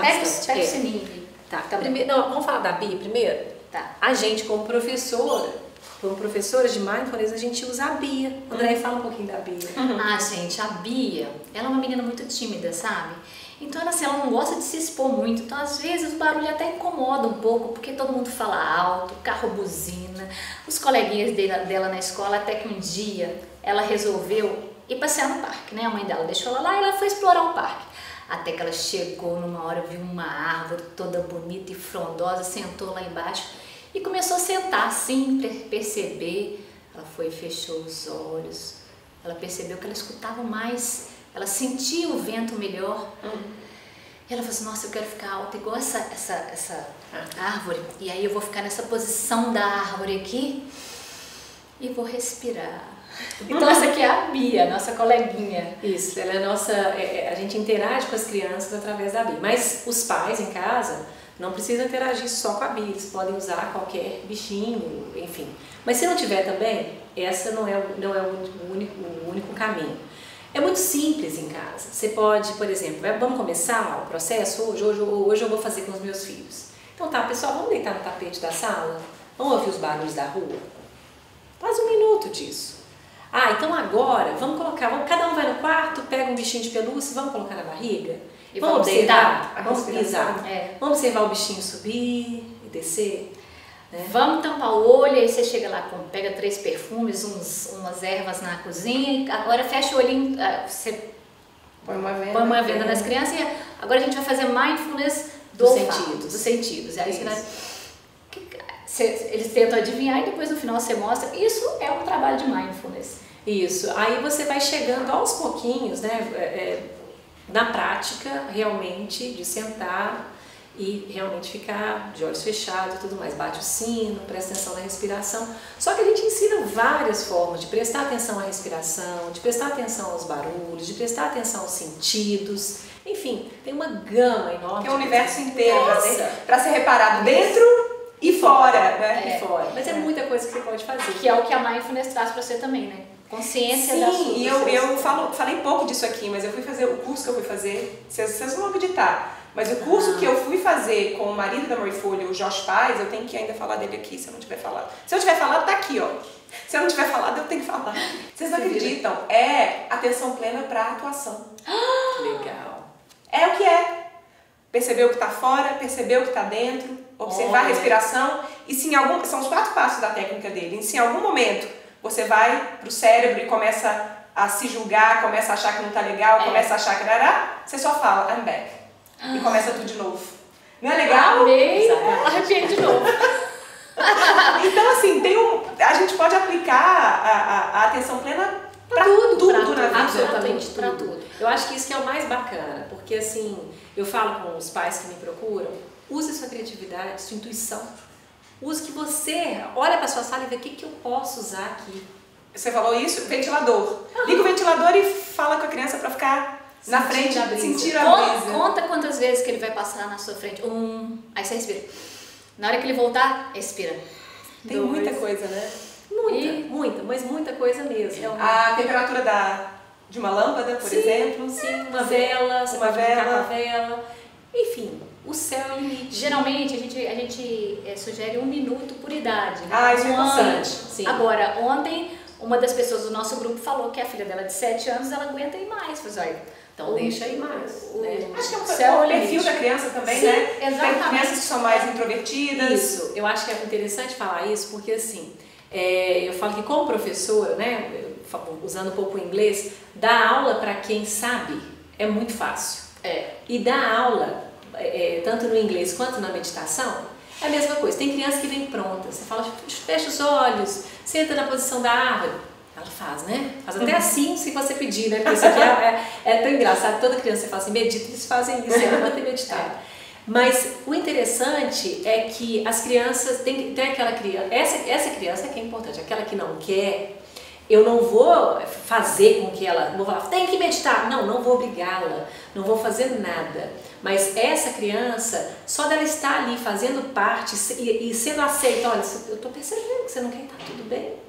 Pega o sininho. Tá. Primeiro, vamos falar da Bia primeiro? Tá. A gente, como professora de Mindfulness, a gente usa a Bia. André, fala um pouquinho da Bia. Gente, a Bia, ela é uma menina muito tímida, sabe? Então, ela não gosta de se expor muito. Então, às vezes, o barulho até incomoda um pouco, porque todo mundo fala alto, o carro buzina. Os coleguinhas dela na escola, até que um dia ela resolveu ir passear no parque, né? A mãe dela deixou ela lá e ela foi explorar o parque. Até que ela chegou numa hora, viu uma árvore toda bonita e frondosa, sentou lá embaixo e começou a sentar assim, perceber. Ela foi e fechou os olhos. Ela percebeu que ela escutava mais, ela sentia o vento melhor. E ela falou assim, nossa, eu quero ficar alta igual essa árvore. E aí eu vou ficar nessa posição da árvore aqui e vou respirar. Então essa aqui é a Bia, nossa coleguinha. Isso, ela é nossa, a gente interage com as crianças através da Bia. Mas os pais em casa não precisam interagir só com a Bia, eles podem usar qualquer bichinho, enfim. Mas se não tiver também, essa não é o único caminho. É muito simples em casa. Você pode, por exemplo, vamos começar o processo hoje eu vou fazer com os meus filhos. Então tá, pessoal, vamos deitar no tapete da sala? Vamos ouvir os barulhos da rua? Faz 1 minuto disso. Então agora, cada um vai no quarto, pega um bichinho de pelúcia, vamos colocar na barriga? E vamos observar? Vamos observar o bichinho subir e descer? Né? Vamos tampar o olho, aí você chega lá, pega 3 perfumes, umas ervas na cozinha, agora fecha o olhinho, você põe uma venda nas crianças e agora a gente vai fazer mindfulness dos sentidos. Aí eles tentam adivinhar e depois no final você mostra. Isso é um trabalho de mindfulness. Isso. Aí você vai chegando aos pouquinhos, né? Na prática, realmente, de sentar e realmente ficar de olhos fechados e tudo mais. Bate o sino, presta atenção na respiração. Só que a gente ensina várias formas de prestar atenção à respiração, de prestar atenção aos barulhos, de prestar atenção aos sentidos. Enfim, tem uma gama enorme. Tem um universo inteiro para ser reparado dentro e fora, né? Mas é muita coisa que você pode fazer. Que é o que a Mindfulness traz para você também, né? Consciência da sua. Sim, e eu falei pouco disso aqui, mas eu fui fazer o curso que eu fui fazer, vocês vão acreditar, mas o curso que eu fui fazer com o marido da Marie Folha, o Josh Paz, eu tenho que ainda falar dele aqui, se eu não tiver falado. Se eu tiver falado, tá aqui, ó. Se eu não tiver falado, eu tenho que falar. Vocês não acreditam? É atenção plena para atuação. Legal. É o que é. Perceber o que está fora, perceber o que está dentro, observar a respiração. E se em algum, são os 4 passos da técnica dele. E se em algum momento você vai pro cérebro e começa a se julgar, começa a achar que não está legal, começa a achar que você só fala, I'm back. E começa tudo de novo. Não é legal? Amei! Arrepiei de novo. Então, assim, a gente pode aplicar a atenção plena para tudo na vida. Absolutamente tudo. Eu acho que isso que é o mais bacana, porque assim, eu falo com os pais que me procuram, use sua criatividade, sua intuição. Use que você olha para sua sala e vê o que eu posso usar aqui. Você falou isso? Ventilador. Liga o ventilador e fala com a criança para ficar na frente, sentir a brisa. Conta quantas vezes que ele vai passar na sua frente. Aí você respira. Na hora que ele voltar, expira. Tem muita coisa, né? Mas muita coisa mesmo. A temperatura de uma lâmpada, por exemplo. Sim, uma vela, você pode brincar com a vela. Enfim, o céu é o limite. Geralmente a gente sugere 1 minuto por idade. Né? Ah, isso é importante. Sim. Agora, ontem, uma das pessoas do nosso grupo falou que a filha dela de 7 anos, ela aguenta ir mais. Falei, olha, então deixa aí mais. Né? Acho que é céu o é o perfil limite. da criança também, Sim, né? exatamente. Tem crianças que são mais introvertidas. Isso, eu acho que é interessante falar isso porque assim, eu falo que como professora, né, usando um pouco o inglês, dar aula para quem sabe é muito fácil. E dar aula, tanto no inglês quanto na meditação, é a mesma coisa. Tem criança que vem pronta, você fala, fecha os olhos, senta na posição da árvore. Ela faz, né? Faz até assim se você pedir, né? Porque isso aqui é tão engraçado. Toda criança fala assim, medita, eles fazem isso, ela vai ter meditado. Mas o interessante é que as crianças, tem aquela criança, essa criança é que é importante, aquela que não quer, eu não vou fazer com que ela, não vou falar, tem que meditar, não vou obrigá-la, não vou fazer nada. Mas essa criança, só dela estar ali fazendo parte e sendo aceita, olha, eu estou percebendo que você não quer estar tudo bem.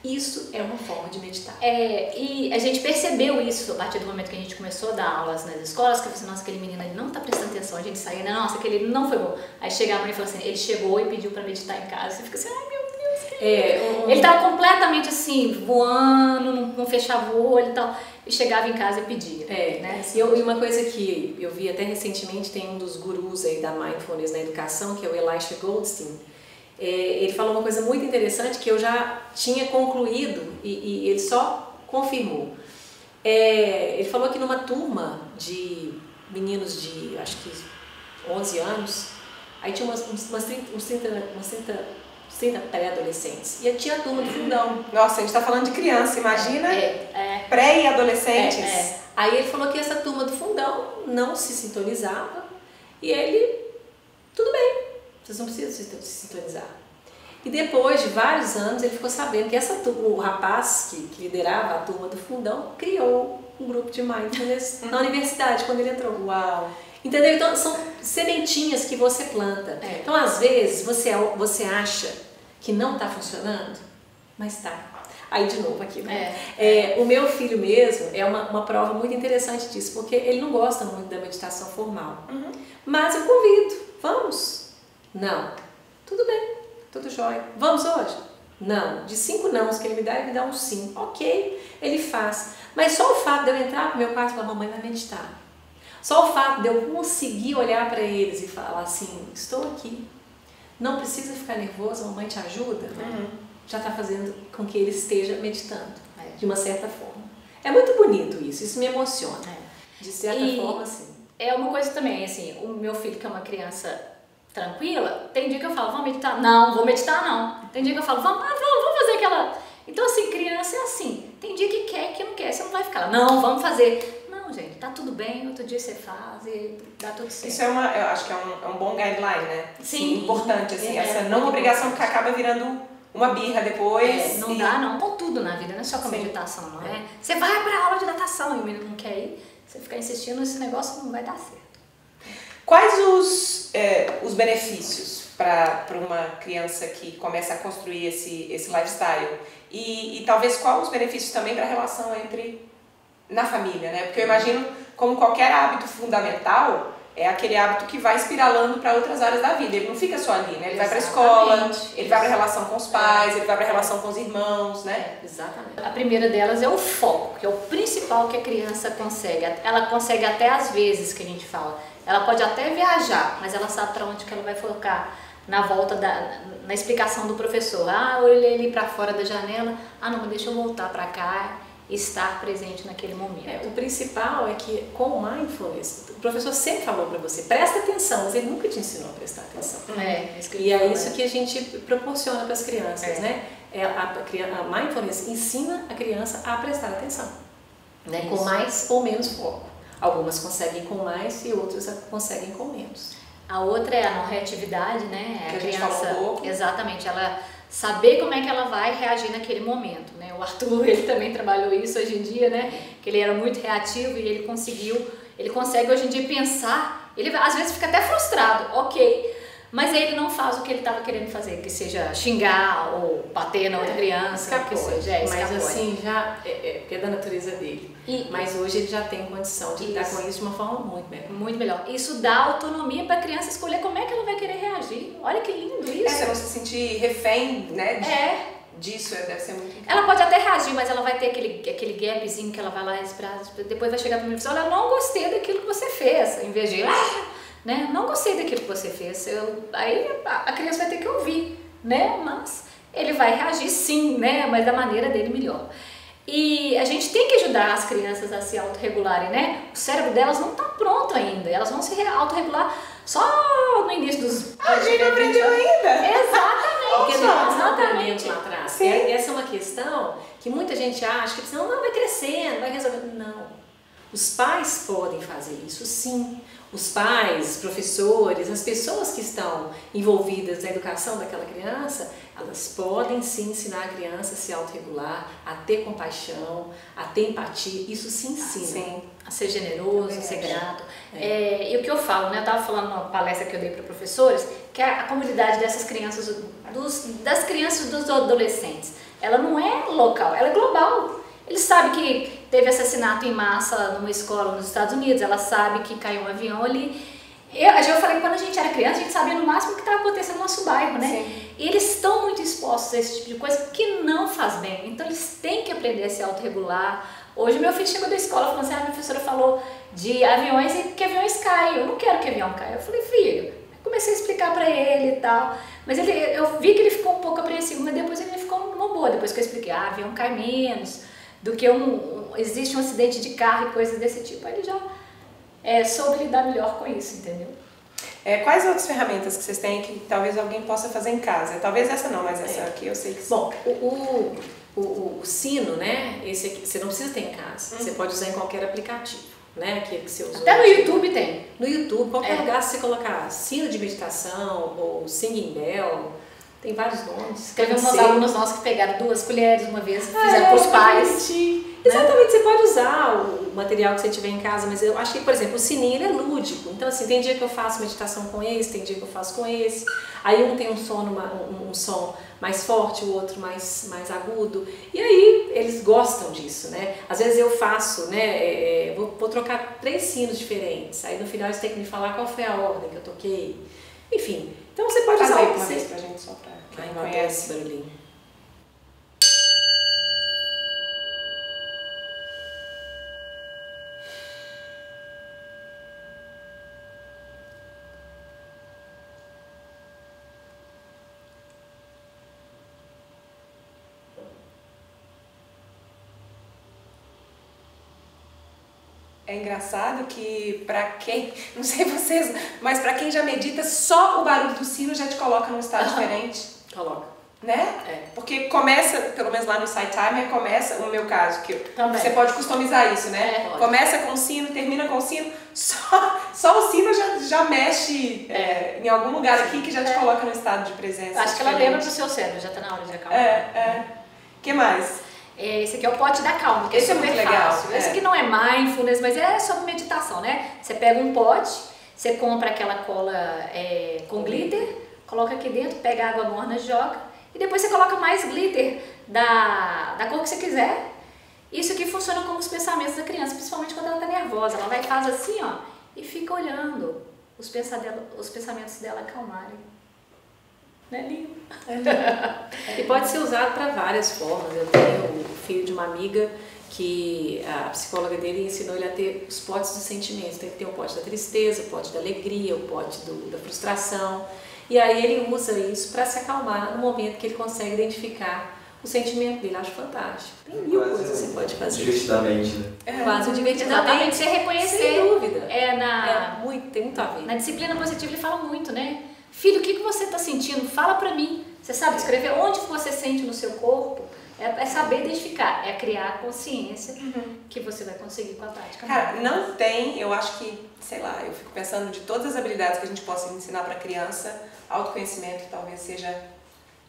Isso é uma forma de meditar. E a gente percebeu isso a partir do momento que a gente começou a dar aulas nas escolas, que eu falei assim, nossa, aquele menino ele não está prestando atenção, a gente saía, nossa, aquele não foi bom. Aí chega a mãe e fala assim, ele chegou e pediu para meditar em casa, você fica assim, ai meu Deus, ele estava completamente assim, voando, não fechava o olho e tal, e chegava em casa e pedia. Né? E uma coisa que eu vi até recentemente, tem um dos gurus aí da Mindfulness na educação, que é o Elisha Goldstein. Ele falou uma coisa muito interessante que eu já tinha concluído e ele só confirmou. Ele falou que numa turma de meninos de, acho que 11 anos, aí tinha uns 30 pré-adolescentes. E tinha a turma do fundão. Nossa, a gente está falando de criança, imagina pré e adolescentes. Aí ele falou que essa turma do fundão não se sintonizava e ele, tudo bem, vocês não precisam se sintonizar. E depois de vários anos ele ficou sabendo que o rapaz que liderava a turma do fundão criou um grupo de mindfulness na universidade quando ele entrou. Uau! Entendeu? Então são sementinhas que você planta. Então às vezes você acha que não está funcionando, mas está. Aí de novo aqui, né? O meu filho mesmo é uma prova muito interessante disso, porque ele não gosta muito da meditação formal. Mas eu convido, vamos? Não. Tudo bem, tudo jóia. Vamos hoje? Não. De 5 nãos que ele me dá um sim. Ok, ele faz. Mas só o fato de eu entrar pro meu quarto e falar, mamãe vai meditar. Só o fato de eu conseguir olhar para eles e falar assim, estou aqui. Não precisa ficar nervoso, a mamãe te ajuda. Já está fazendo com que ele esteja meditando, de uma certa forma. É muito bonito isso me emociona. De certa forma, assim. É uma coisa também, assim, o meu filho que é uma criança tranquila, tem dia que eu falo, vamos meditar? Não, vou meditar não. Tem dia que eu falo, vamos fazer aquela... Então assim, criança é assim, tem dia que quer, que não quer, você não vai ficar lá, não, vamos fazer. Não, gente, tá tudo bem, outro dia você faz e dá tudo certo. Isso eu acho que é um bom guideline, né? Sim. Importante, assim, essa não obrigação que acaba virando uma birra depois. Não dá não, com tudo na vida, não é só com a meditação, não é? Você vai pra aula de natação e o menino não quer ir, você ficar insistindo, esse negócio não vai dar certo. Quais os benefícios para uma criança que começa a construir esse lifestyle? E talvez quais os benefícios também para a relação na família, né? Porque eu imagino, como qualquer hábito fundamental, é aquele hábito que vai espiralando para outras áreas da vida. Ele não fica só ali, né? Ele vai para a escola, ele vai para a relação com os pais, ele vai para a relação com os irmãos, né? Exatamente. A primeira delas é o foco, que é o principal que a criança consegue. Ela consegue até às vezes, que a gente fala. Ela pode até viajar, mas ela sabe para onde que ela vai focar na volta na explicação do professor. Eu olhei ali para fora da janela, não, mas deixa eu voltar para cá e estar presente naquele momento. O principal é que com o mindfulness, o professor sempre falou para você, presta atenção, mas ele nunca te ensinou a prestar atenção. E é isso que a gente proporciona para as crianças, né? A mindfulness ensina a criança a prestar atenção, né? Com mais ou menos foco. Algumas conseguem com mais e outras conseguem com menos. A outra é a não reatividade, né? Que a gente falou um pouco. Exatamente, ela saber como é que ela vai reagir naquele momento, né? O Arthur, ele também trabalhou isso hoje em dia, né? Que ele era muito reativo e ele consegue hoje em dia pensar, ele às vezes fica até frustrado, ok, Mas ele não faz o que ele estava querendo fazer, que seja xingar ou bater na outra criança, que seja. Mas assim, já porque é da natureza dele. Mas hoje ele já tem condição de lidar com isso de uma forma muito melhor. Muito melhor. Isso dá autonomia para a criança escolher como é que ela vai querer reagir. Olha que lindo isso. Você não se sentir refém, né? Disso deve ser muito incrível. Ela pode até reagir, mas ela vai ter aquele gapzinho que ela vai lá respirar, depois vai chegar para mim e falar, olha, eu não gostei daquilo que você fez, em vez de né? Não gostei daquilo que você fez. Aí a criança vai ter que ouvir, né? Mas ele vai reagir sim, né? Mas da maneira dele melhor. E a gente tem que ajudar as crianças a se autorregularem, né? O cérebro delas não está pronto ainda. Elas vão se autorregular só no início dos... A gente não aprendeu ainda! Exatamente! Porque nós não aprendemos lá atrás. Essa é uma questão que muita gente acha que não vai crescendo, vai resolvendo. Não. Os pais podem fazer isso, sim. Os pais, professores, as pessoas que estão envolvidas na educação daquela criança, elas podem sim ensinar a criança a se autorregular, a ter compaixão, a ter empatia, isso se ensina. Sim. A ser generoso, a ser grato. E o que eu falo, né? Eu estava falando numa palestra que eu dei para professores, que a comunidade dessas crianças, das crianças e dos adolescentes, ela não é local, ela é global. Eles sabem que teve assassinato em massa numa escola nos Estados Unidos, ela sabe que caiu um avião ali. Eu falei que quando a gente era criança, a gente sabia no máximo o que estava acontecendo no nosso bairro, né? Sim. E eles estão muito expostos a esse tipo de coisa que não faz bem. Então eles têm que aprender a se autorregular. Hoje meu filho chegou da escola falando assim, a professora falou de aviões e que aviões caem. Eu não quero que avião caia. Eu falei, filho, comecei a explicar pra ele e tal. Mas eu vi que ele ficou um pouco apreensivo, mas depois ele ficou numa boa. Depois que eu expliquei, avião cai menos do que existe um acidente de carro e coisas desse tipo. Aí ele já soube lidar melhor com isso, entendeu? Quais outras ferramentas que vocês têm que talvez alguém possa fazer em casa? Talvez essa não, mas essa aqui eu sei que sim. Bom, o sino, né? Esse aqui, você não precisa ter em casa. Você pode usar em qualquer aplicativo, né? Aquele que você usou. Até no YouTube tem. No YouTube, qualquer lugar, se você colocar sino de meditação ou singing bell, tem vários nomes. Teve uns alunos nossos que pegaram 2 colheres uma vez, fizeram para os pais. Exatamente, você pode usar o material que você tiver em casa, mas eu acho que, por exemplo, o sininho ele é lúdico. Então, assim, tem dia que eu faço meditação com esse, tem dia que eu faço com esse. Aí um tem um som mais forte, o outro mais agudo. E aí eles gostam disso, né? Às vezes eu faço, né? Vou trocar 3 sinos diferentes. Aí no final eles têm que me falar qual foi a ordem que eu toquei. Enfim, então você pode usar uma vez pra gente só pra quem não conhece esse barulhinho. É engraçado que não sei vocês, mas pra quem já medita, só o barulho do sino já te coloca num estado diferente. Coloca. Né? Porque começa, pelo menos lá no Insight Timer, começa, no meu caso, que você pode customizar isso, né? Começa com o sino, termina com o sino, só o sino já mexe em algum lugar aqui que já te coloca no estado de presença. Acho que ela lembra pro seu cérebro, já tá na hora de acalmar. Que mais? Esse aqui é o pote da calma, que esse é super muito legal. fácil. Esse aqui não é mindfulness, mas é sobre meditação, né? Você pega um pote, você compra aquela cola com glitter, coloca aqui dentro, pega água morna, joga, e depois você coloca mais glitter da cor que você quiser. Isso aqui funciona como os pensamentos da criança, principalmente quando ela tá nervosa. Ela vai e faz assim, ó, e fica olhando os pensamentos dela acalmarem. Não é lindo? E pode ser usado para várias formas. Eu tenho o filho de uma amiga que a psicóloga dele ensinou ele a ter os potes dos sentimentos. Então ele tem o pote da tristeza, o pote da alegria, o pote da frustração. E aí ele usa isso para se acalmar no momento que ele consegue identificar o sentimento dele. Acho fantástico. Tem mil coisas que você pode fazer. Divertidamente, né? Quase divertidamente. Exatamente, você reconhecer. Sem dúvida. Tem muito a ver. Na disciplina positiva ele fala muito, né? Filho, o que você está sentindo? Fala pra mim. Você sabe descrever onde você sente no seu corpo? É saber identificar, é criar consciência que você vai conseguir com a prática. Cara, não tem, eu acho que, sei lá, eu fico pensando de todas as habilidades que a gente possa ensinar pra criança, autoconhecimento talvez seja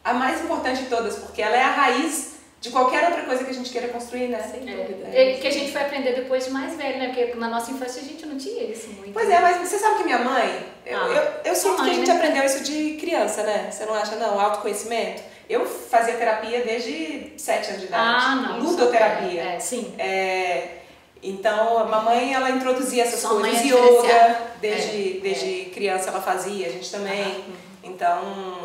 a mais importante de todas, porque ela é a raiz de qualquer outra coisa que a gente queira construir, né? Sem dúvida. Que a gente foi aprender depois de mais velho, né? Porque na nossa infância a gente não tinha isso muito. Pois é, mas você sabe que minha mãe, eu sinto mãe, que a gente né? aprendeu isso de criança, né? Você não acha, não? Autoconhecimento. Eu fazia terapia desde 7 anos de idade. Não. Ludoterapia. Sim. Então, a mamãe, ela introduzia essas Sua coisas. mãe é Yoga, diferenciada. desde criança ela fazia, a gente também. Então,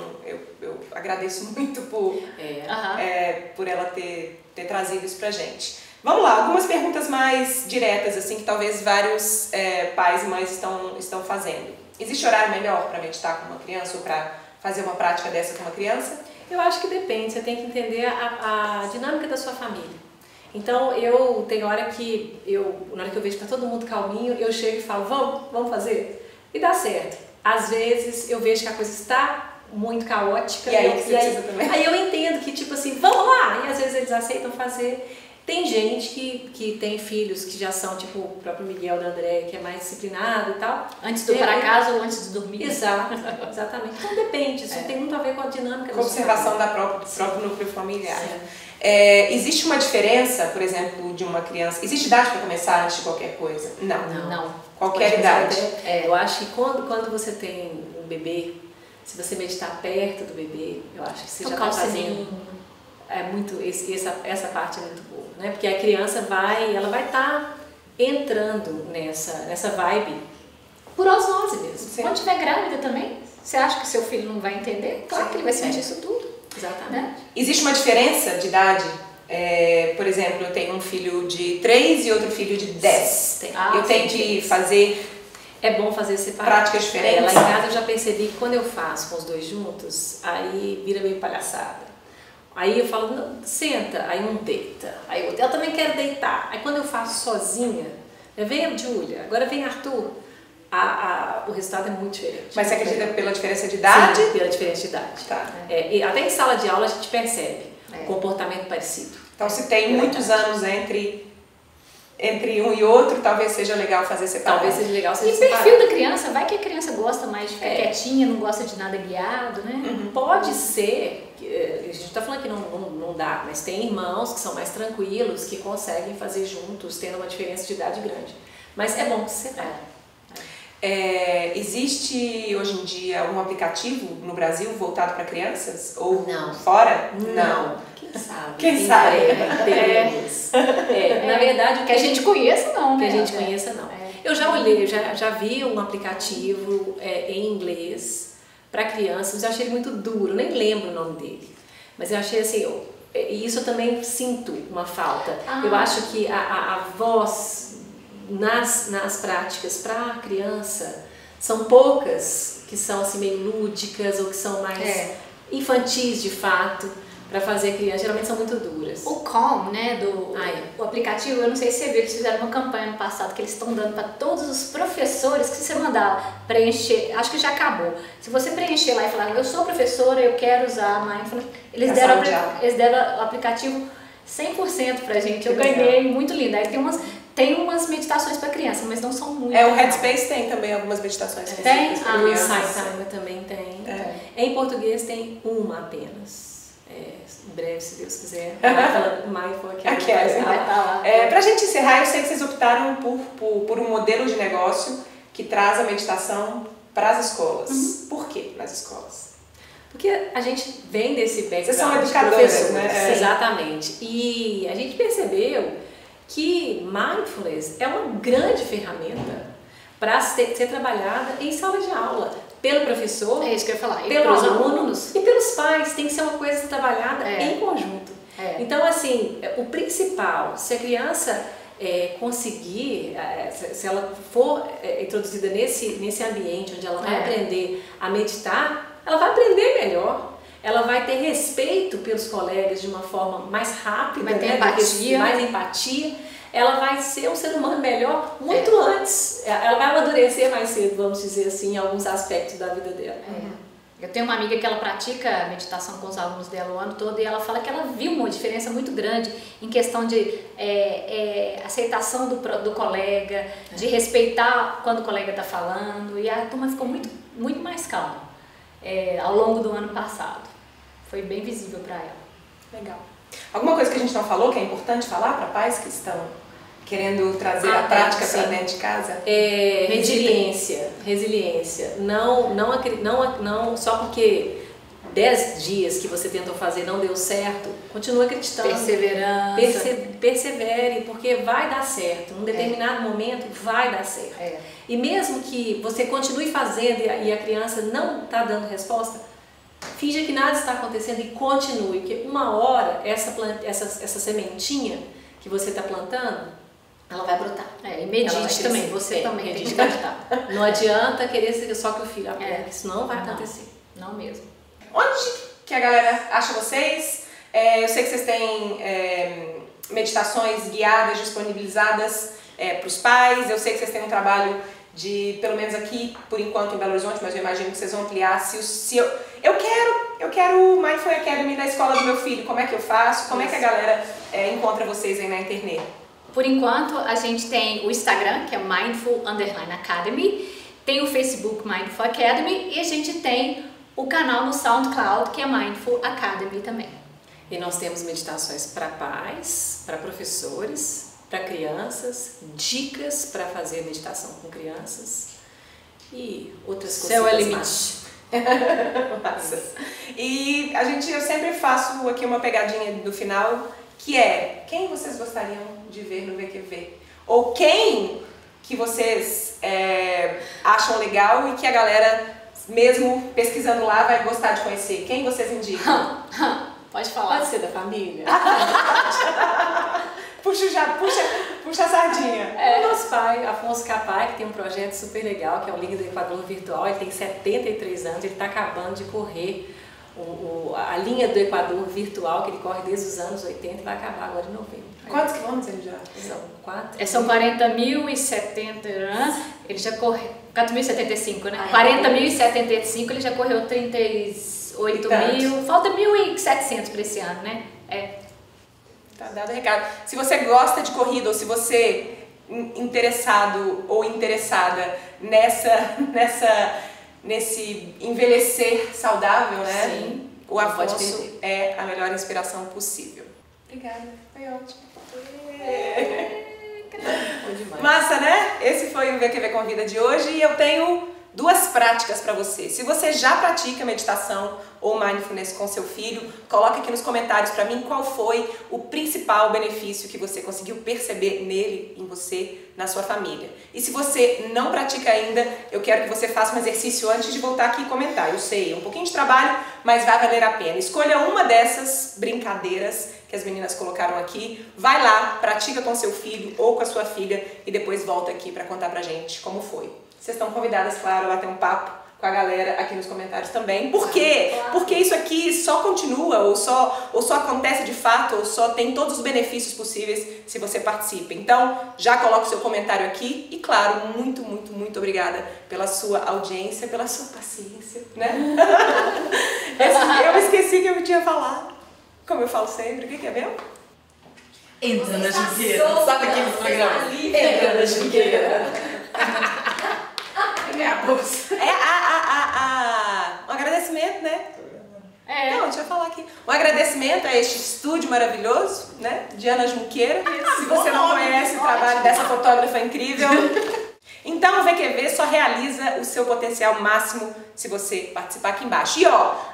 eu agradeço muito por ela ter trazido isso pra gente. Vamos lá, algumas perguntas mais diretas, assim, que talvez vários pais e mães estão fazendo. Existe horário melhor para meditar com uma criança ou para fazer uma prática dessa com uma criança? Eu acho que depende, você tem que entender a dinâmica da sua família. Então, eu tenho hora que na hora que eu vejo que tá todo mundo calminho, eu chego e falo, vamos fazer? E dá certo. Às vezes, eu vejo que a coisa está muito caótica. E aí você precisa também. Aí eu entendo que, tipo assim, vamos lá! E às vezes eles aceitam fazer. Tem gente que tem filhos que já são, tipo o próprio Miguel da André, que é mais disciplinado e tal. Antes de ir para casa ou antes de dormir. Exato, exatamente. Então depende, isso tem muito a ver com a dinâmica Com a observação do próprio núcleo familiar. Sim. Existe uma diferença, por exemplo, de uma criança... Existe idade para começar antes de qualquer coisa? Não. Qualquer idade. Eu acho que quando você tem um bebê, se você meditar perto do bebê, eu acho que você já está fazendo... essa parte é muito boa, né? Porque a criança vai estar entrando nessa vibe por osmose mesmo. Sim. Quando estiver grávida também, você acha que seu filho não vai entender? Claro que ele vai sentir isso tudo. Exatamente. Né? Existe uma diferença de idade? Por exemplo, eu tenho um filho de 3 e outro filho de 10. Eu tenho que fazer... É bom fazer separado. Práticas diferentes. Lá em casa eu já percebi que quando eu faço com os dois juntos, aí vira meio palhaçada. Aí eu falo, não, senta, aí um deita, aí o outro, eu também quero deitar. Aí quando eu faço sozinha, vem a Júlia, agora vem Arthur, o resultado é muito diferente. Mas você acredita pela diferença de idade? Sim, pela diferença de idade. Tá. E até em sala de aula a gente percebe comportamento parecido. Então, se tem muitos anos entre um e outro, talvez seja legal fazer separado. Talvez seja legal E perfil da criança, vai que a criança gosta mais de ficar quietinha, não gosta de nada guiado, né? Pode ser, a gente está falando que não dá, mas tem irmãos que são mais tranquilos, que conseguem fazer juntos, tendo uma diferença de idade grande. Mas é bom que você separe. Existe hoje em dia um aplicativo no Brasil voltado para crianças? Ou Não. fora? Não. Quem sabe? Quem sabe? Teremos. Na verdade, que a gente conheça não, né? Que a gente conheça não. Eu já olhei, já vi um aplicativo em inglês para crianças, eu achei ele muito duro, nem lembro o nome dele. Mas eu achei assim, isso eu também sinto uma falta. Eu acho que a voz nas práticas para a criança são poucas que são assim meio lúdicas ou que são mais infantis de fato para fazer criança, geralmente são muito duras. O Calm, né, o aplicativo, eu não sei se você viu, eles fizeram uma campanha no passado que eles estão dando para todos os professores que se você mandar preencher, acho que já acabou. Se você preencher lá e falar, eu sou professora, eu quero usar Mindfulness, eles deram o aplicativo 100% pra gente, eu ganhei, muito lindo. Aí tem umas meditações para criança, mas não são muito. O Headspace tem também algumas meditações específicas para O crianças. Insight Timer também tem. Em português tem uma apenas. Em breve, se Deus quiser. Mindful aqui. Pra gente encerrar, eu sei que vocês optaram por um modelo de negócio que traz a meditação para as escolas. Por quê nas escolas? Porque a gente vem desse background. Vocês são educadoras, né? Exatamente. E a gente percebeu que Mindfulness é uma grande ferramenta para ser trabalhada em sala de aula. Pelo professor, isso que eu ia falar, pelos alunos e pelos pais. Tem que ser uma coisa trabalhada em conjunto. Então, assim, o principal, se a criança conseguir, se ela for introduzida nesse ambiente onde ela vai aprender a meditar, ela vai aprender melhor. Ela vai ter respeito pelos colegas de uma forma mais rápida, vai ter empatia. Mais empatia. Ela vai ser um ser humano melhor muito antes. Ela vai amadurecer mais cedo, vamos dizer assim, em alguns aspectos da vida dela. Eu tenho uma amiga que ela pratica meditação com os alunos dela o ano todo e ela fala que ela viu uma diferença muito grande em questão de aceitação do colega, de respeitar quando o colega está falando, e a turma ficou muito, muito mais calma ao longo do ano passado. Foi bem visível para ela. Legal. Alguma coisa que a gente não falou que é importante falar para pais que estão querendo trazer a prática para dentro de casa? Resiliência. Não só porque 10 dias que você tentou fazer não deu certo, continue acreditando. Perseverança. Persevere, porque vai dar certo. Num determinado momento vai dar certo. E mesmo que você continue fazendo e a criança não está dando resposta, finja que nada está acontecendo e continue, porque uma hora essa sementinha que você está plantando, ela vai brotar. E medite também, você também tem que meditar. Não adianta querer ser só que o filho aprenda, isso não vai acontecer. Não mesmo. Onde que a galera acha vocês? Eu sei que vocês têm meditações guiadas, disponibilizadas para os pais. Eu sei que vocês têm um trabalho pelo menos aqui, por enquanto, em Belo Horizonte, mas eu imagino que vocês vão ampliar. Eu quero o Mindful Academy na escola do meu filho. Como é que eu faço? Como é que a galera encontra vocês aí na internet? Por enquanto, a gente tem o Instagram, que é Mindful_Academy, tem o Facebook Mindful Academy e a gente tem o canal no SoundCloud, que é Mindful Academy também. E nós temos meditações para pais, para professores, para crianças, dicas para fazer meditação com crianças e outras coisas. Céu é limite. E eu sempre faço aqui uma pegadinha no final, que é: quem vocês gostariam de ver no VQV? Ou quem que vocês acham legal e que a galera, mesmo pesquisando lá, vai gostar de conhecer? Quem vocês indicam? Pode falar. Pode ser da família. Puxa a sardinha. O nosso pai, Afonso Capai, que tem um projeto super legal, que é o Liga do Equador Virtual. Ele tem 73 anos, ele está acabando de correr a linha do Equador virtual, que ele corre desde os anos 80 e vai acabar agora em novembro. Quantos quilômetros ele já? São 4. São 40.070, ele já correu, 4.075, né? 40.075, ele já correu 38 mil, falta 1.700 para esse ano, né? Tá dado o recado. Se você gosta de corrida ou se você interessado ou interessada nesse envelhecer saudável, né? Sim. O Afonso é a melhor inspiração possível. Obrigada, foi ótimo. Massa, né? Esse foi o VQV Convida de hoje e eu tenho 2 práticas para você. Se você já pratica meditação ou mindfulness com seu filho, coloque aqui nos comentários para mim qual foi o principal benefício que você conseguiu perceber nele, em você, na sua família. E se você não pratica ainda, eu quero que você faça um exercício antes de voltar aqui e comentar. Eu sei, é um pouquinho de trabalho, mas vai valer a pena. Escolha uma dessas brincadeiras que as meninas colocaram aqui, vai lá, pratica com seu filho ou com a sua filha e depois volta aqui para contar pra gente como foi. Vocês estão convidadas, claro, a bater um papo com a galera aqui nos comentários também. Por quê? Porque isso aqui só continua, ou só acontece de fato, ou só tem todos os benefícios possíveis se você participa. Então, já coloca o seu comentário aqui e, claro, muito, muito, muito obrigada pela sua audiência, pela sua paciência, né? Eu esqueci que eu tinha falado, como eu falo sempre. O que é mesmo? Entra na Junqueira. Sabe aquele programa? Entra na Junqueira. Um agradecimento, né? Não, deixa eu falar aqui. Um agradecimento a este estúdio maravilhoso, né? De Ana Junqueira. Se você não conhece o trabalho dessa fotógrafa incrível. Então o VQV só realiza o seu potencial máximo se você participar aqui embaixo. E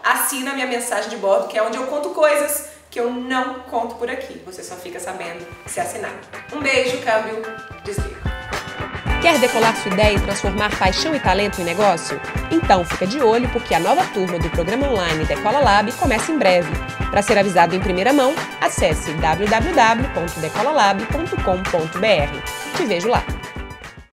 assina a minha mensagem de bordo, que é onde eu conto coisas que eu não conto por aqui. Você só fica sabendo se assinar. Um beijo, câmbio, desliga. Quer decolar sua ideia e transformar paixão e talento em negócio? Então fica de olho porque a nova turma do programa online Decola Lab começa em breve. Para ser avisado em primeira mão, acesse www.decolalab.com.br. Te vejo lá!